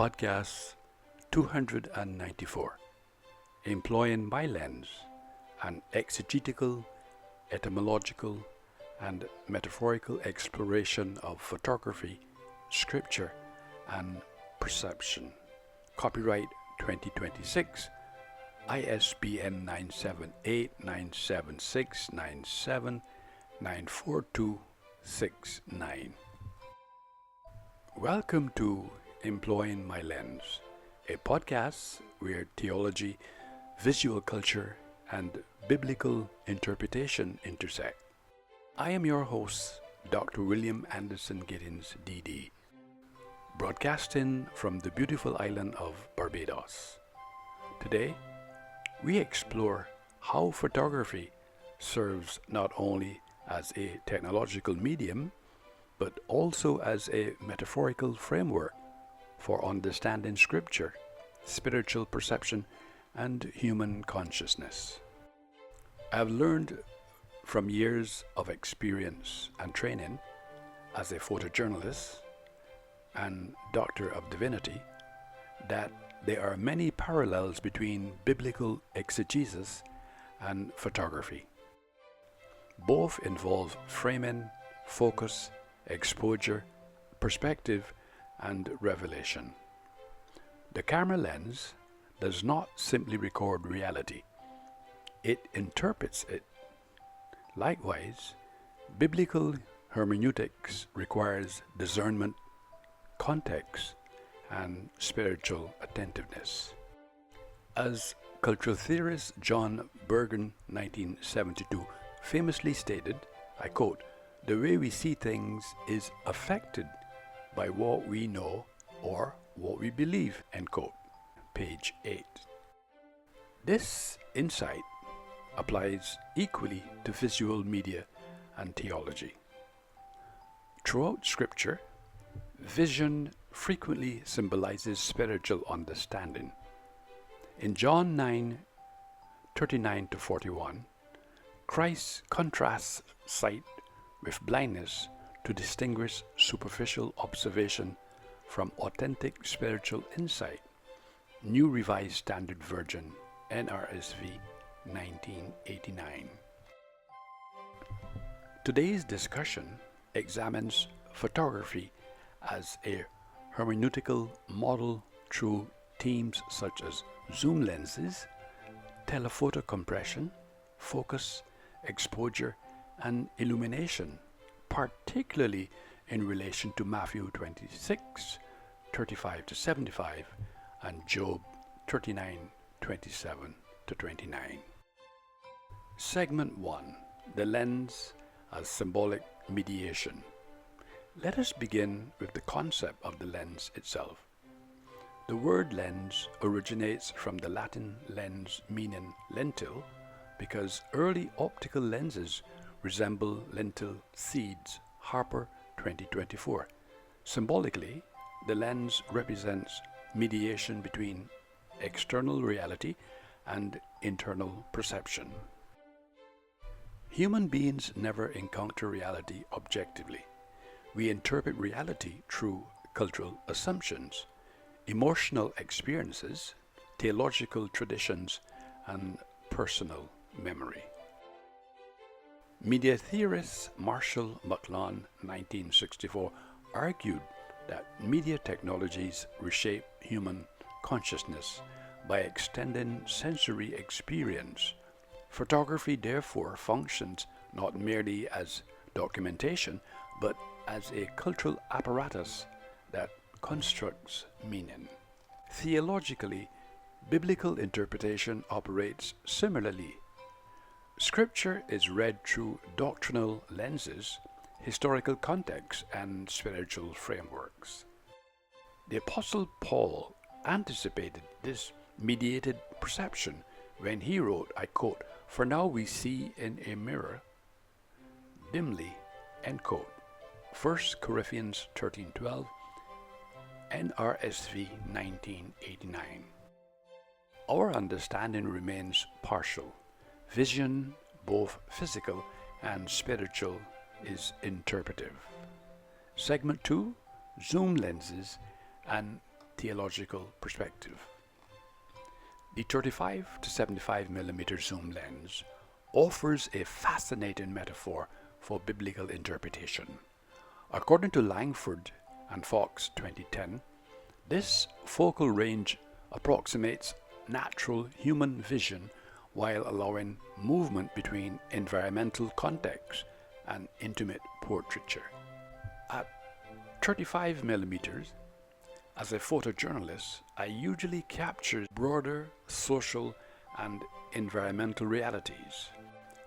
Podcast 294, Employing My Lens, an exegetical, etymological, and metaphorical exploration of photography, scripture, and perception. Copyright 2026, ISBN 978-976-97-94269. Welcome to Employing My Lens, a podcast where theology, visual culture, and biblical interpretation intersect. I am your host, Dr. William Anderson Giddens, D.D., broadcasting from the beautiful island of Barbados. Today, we explore how photography serves not only as a technological medium, but also as a metaphorical framework for understanding scripture, spiritual perception, and human consciousness. I've learned from years of experience and training as a photojournalist and Doctor of Divinity that there are many parallels between biblical exegesis and photography. Both involve framing, focus, exposure, perspective, and revelation. The camera lens does not simply record reality, it interprets it. Likewise, biblical hermeneutics requires discernment, context, and spiritual attentiveness. As cultural theorist John Bergen, 1972, famously stated, I quote, "The way we see things is affected by what we know or what we believe," end quote. Page 8. This insight applies equally to visual media and theology. Throughout Scripture, vision frequently symbolizes spiritual understanding. In John 9:39-41, Christ contrasts sight with blindness to distinguish superficial observation from authentic spiritual insight. New Revised Standard Version, NRSV, 1989. Today's discussion examines photography as a hermeneutical model through themes such as zoom lenses, telephoto compression, focus, exposure, and illumination, particularly in relation to Matthew 26:35-75 and Job 39:27-29. Segment 1. The lens as symbolic mediation. Let us begin with the concept of the lens itself. The word lens originates from the Latin lens meaning lentil, because early optical lenses resemble lentil seeds. Harper, 2024. Symbolically, the lens represents mediation between external reality and internal perception. Human beings never encounter reality objectively. We interpret reality through cultural assumptions, emotional experiences, theological traditions, and personal memory. Media theorist Marshall McLuhan, 1964, argued that media technologies reshape human consciousness by extending sensory experience. Photography therefore functions not merely as documentation, but as a cultural apparatus that constructs meaning. Theologically, biblical interpretation operates similarly. Scripture is read through doctrinal lenses, historical context, and spiritual frameworks. The Apostle Paul anticipated this mediated perception when he wrote, I quote, "For now we see in a mirror dimly," end quote. 1 Corinthians 13:12, NRSV 1989. Our understanding remains partial. Vision, both physical and spiritual, is interpretive. Segment 2, Zoom lenses and theological perspective. The 35 to 75 millimeter zoom lens offers a fascinating metaphor for biblical interpretation. According to Langford and Fox 2010, this focal range approximates natural human vision while allowing movement between environmental context and intimate portraiture. At 35 millimeters, as a photojournalist, I usually capture broader social and environmental realities.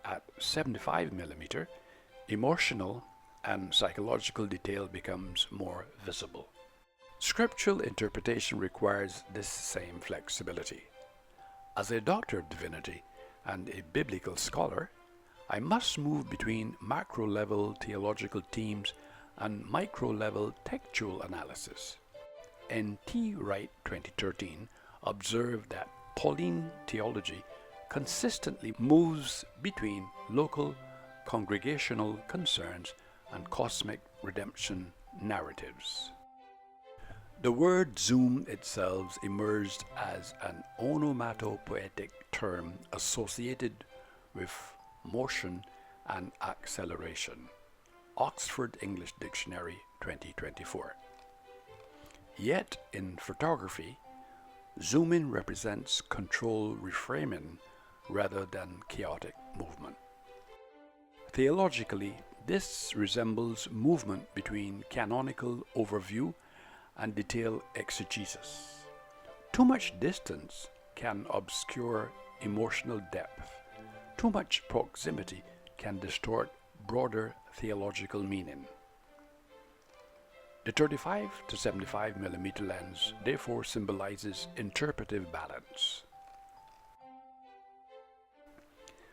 At 75 millimeter, emotional and psychological detail becomes more visible. Scriptural interpretation requires this same flexibility. As a doctor of divinity and a biblical scholar, I must move between macro-level theological themes and micro-level textual analysis. N.T. Wright 2013 observed that Pauline theology consistently moves between local congregational concerns and cosmic redemption narratives. The word zoom itself emerged as an onomatopoetic term associated with motion and acceleration. Oxford English Dictionary 2024. Yet in photography, zooming represents controlled reframing rather than chaotic movement. Theologically, this resembles movement between canonical overview and detailed exegesis. Too much distance can obscure emotional depth. Too much proximity can distort broader theological meaning. The 35 to 75 millimeter lens therefore symbolizes interpretive balance.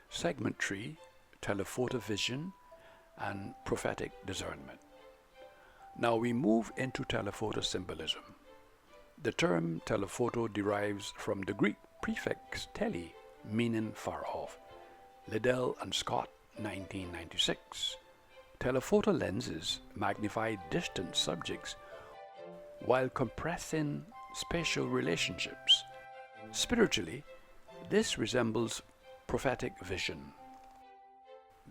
Segment 3, telephoto vision and prophetic discernment. Now we move into telephoto symbolism. The term telephoto derives from the Greek prefix tele, meaning far off. Liddell and Scott, 1996. Telephoto lenses magnify distant subjects while compressing spatial relationships. Spiritually, this resembles prophetic vision.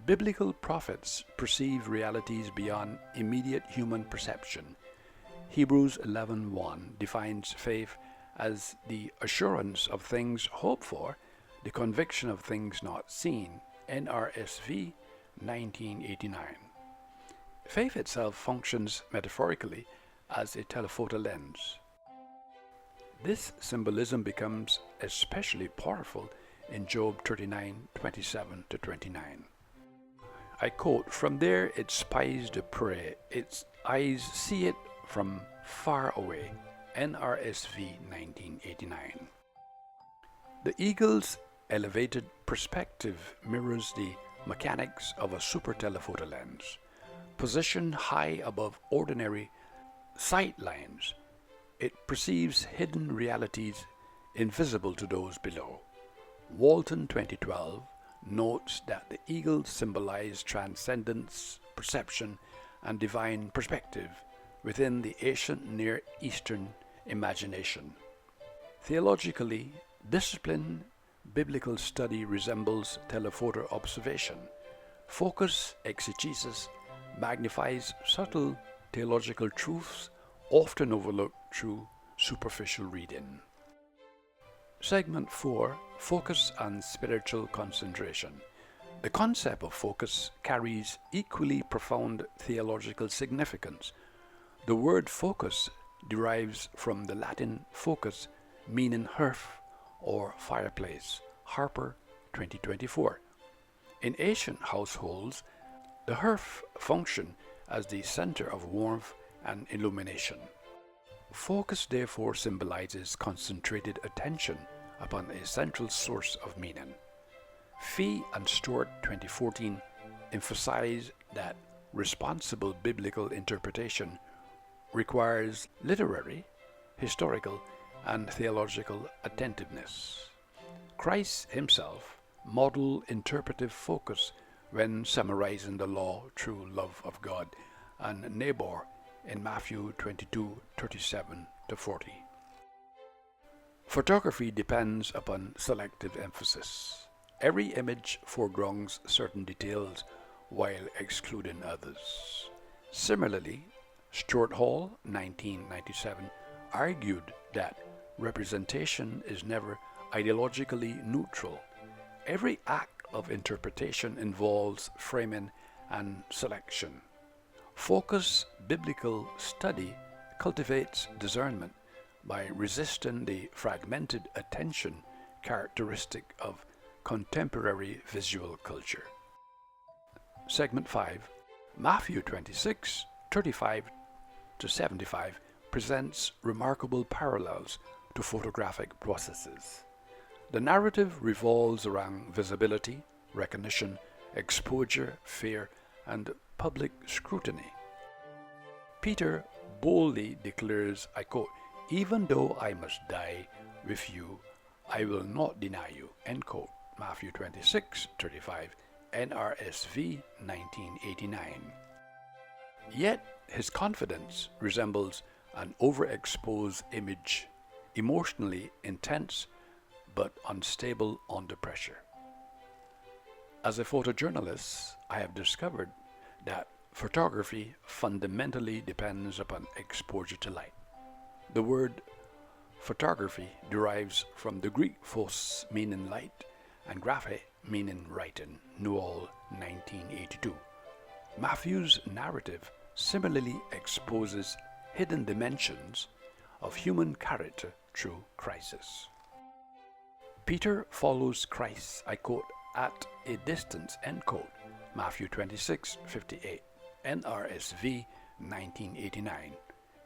Biblical prophets perceive realities beyond immediate human perception. Hebrews 11:1 defines faith as the assurance of things hoped for, the conviction of things not seen. NRSV 1989. Faith itself functions metaphorically as a telephoto lens. This symbolism becomes especially powerful in Job 39:27-29. I quote, "From there it spies the prey, its eyes see it from far away." NRSV 1989. The eagle's elevated perspective mirrors the mechanics of a super telephoto lens. Positioned high above ordinary sight lines, it perceives hidden realities invisible to those below. Walton 2012 notes that the eagle symbolized transcendence, perception, and divine perspective within the ancient Near Eastern imagination. Theologically, disciplined biblical study resembles telephoto observation. Focus exegesis magnifies subtle theological truths often overlooked through superficial reading. Segment 4, Focus and Spiritual Concentration. The concept of focus carries equally profound theological significance. The word focus derives from the Latin focus, meaning hearth or fireplace. Harper 2024. In ancient households, the hearth functioned as the center of warmth and illumination. Focus therefore symbolizes concentrated attention upon a central source of meaning. Fee and Stewart 2014 emphasize that responsible biblical interpretation requires literary, historical, and theological attentiveness. Christ himself modeled interpretive focus when summarizing the law through love of God and neighbor in Matthew 22:37-40. Photography depends upon selective emphasis. Every image foregrounds certain details while excluding others. Similarly, Stuart Hall, 1997, argued that representation is never ideologically neutral. Every act of interpretation involves framing and selection. Focused biblical study cultivates discernment by resisting the fragmented attention characteristic of contemporary visual culture. Segment 5, Matthew 26:35 to 75 presents remarkable parallels to photographic processes. The narrative revolves around visibility, recognition, exposure, fear, and public scrutiny. Peter boldly declares, I quote, "Even though I must die with you, I will not deny you," end quote. Matthew 26:35, NRSV 1989. Yet his confidence resembles an overexposed image, emotionally intense but unstable under pressure. As a photojournalist, I have discovered that photography fundamentally depends upon exposure to light. The word photography derives from the Greek phos meaning light and graphe meaning writing, Newall 1982. Matthew's narrative similarly exposes hidden dimensions of human character through crisis. Peter follows Christ, I quote, at a distance, end quote, Matthew 26:58, NRSV 1989,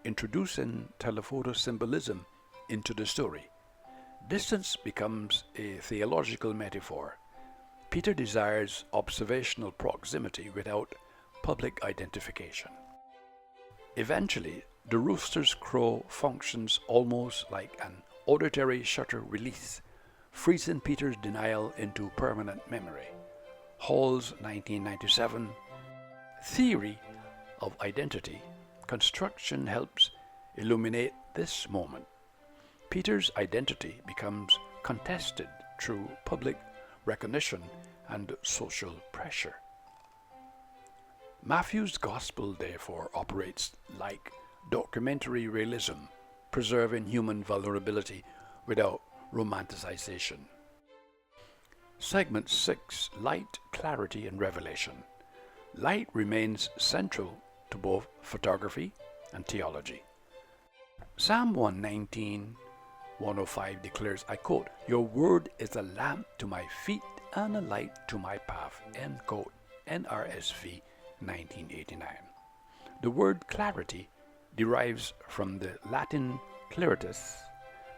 introducing telephoto symbolism into the story. Distance becomes a theological metaphor. Peter desires observational proximity without public identification. Eventually, the rooster's crow functions almost like an auditory shutter release, freezing Peter's denial into permanent memory. Hall's 1997 theory of identity construction helps illuminate this moment. Peter's identity becomes contested through public recognition and social pressure. Matthew's Gospel, therefore, operates like documentary realism, preserving human vulnerability without romanticization. Segment 6, Light, Clarity, and Revelation. Light remains central to both photography and theology. Psalm 119:105 declares, I quote, "Your word is a lamp to my feet and a light to my path," end quote, NRSV 1989. The word clarity derives from the Latin claritas,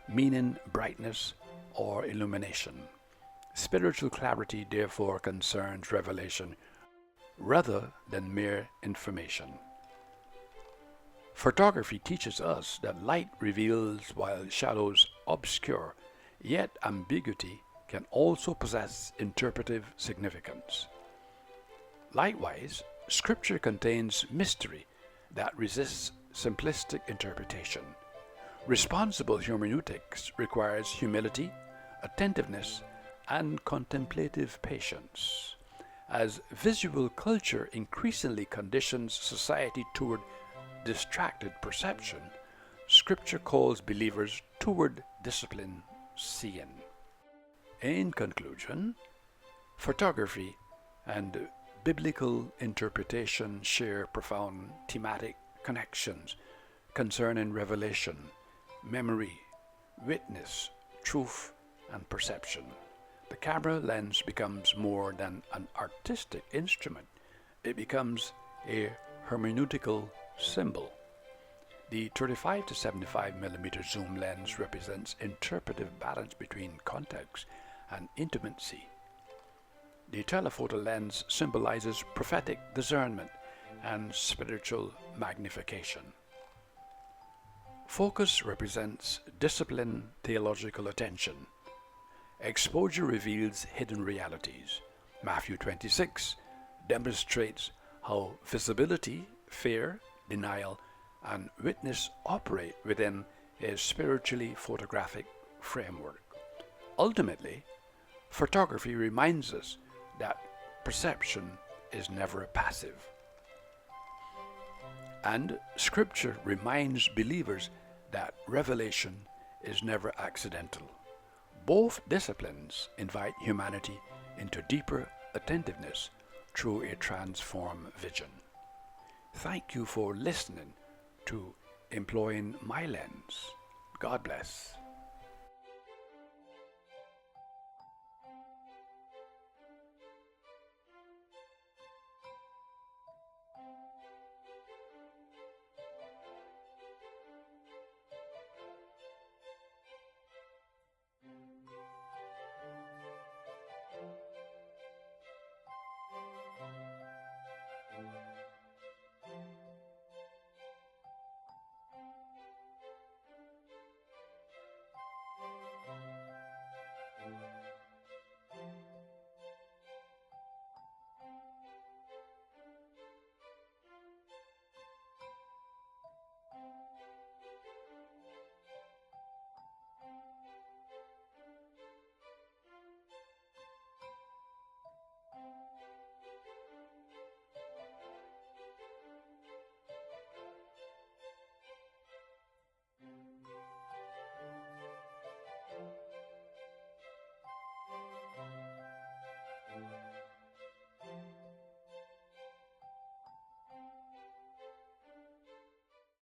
meaning brightness or illumination. Spiritual clarity therefore concerns revelation rather than mere information. Photography teaches us that light reveals while shadows obscure, yet ambiguity can also possess interpretive significance. Likewise, Scripture contains mystery that resists simplistic interpretation. Responsible hermeneutics requires humility, attentiveness, and contemplative patience. As visual culture increasingly conditions society toward distracted perception, Scripture calls believers toward disciplined seeing. In conclusion, photography and biblical interpretation share profound thematic connections concerning revelation, memory, witness, truth, and perception. The camera lens becomes more than an artistic instrument. It becomes a hermeneutical symbol. The 35 to 75 mm zoom lens represents interpretive balance between context and intimacy. The telephoto lens symbolizes prophetic discernment and spiritual magnification. Focus represents disciplined theological attention. Exposure reveals hidden realities. Matthew 26 demonstrates how visibility, fear, denial, and witness operate within a spiritually photographic framework. Ultimately, photography reminds us that perception is never passive. And Scripture reminds believers that revelation is never accidental. Both disciplines invite humanity into deeper attentiveness through a transformed vision. Thank you for listening to Employing My Lens. God bless.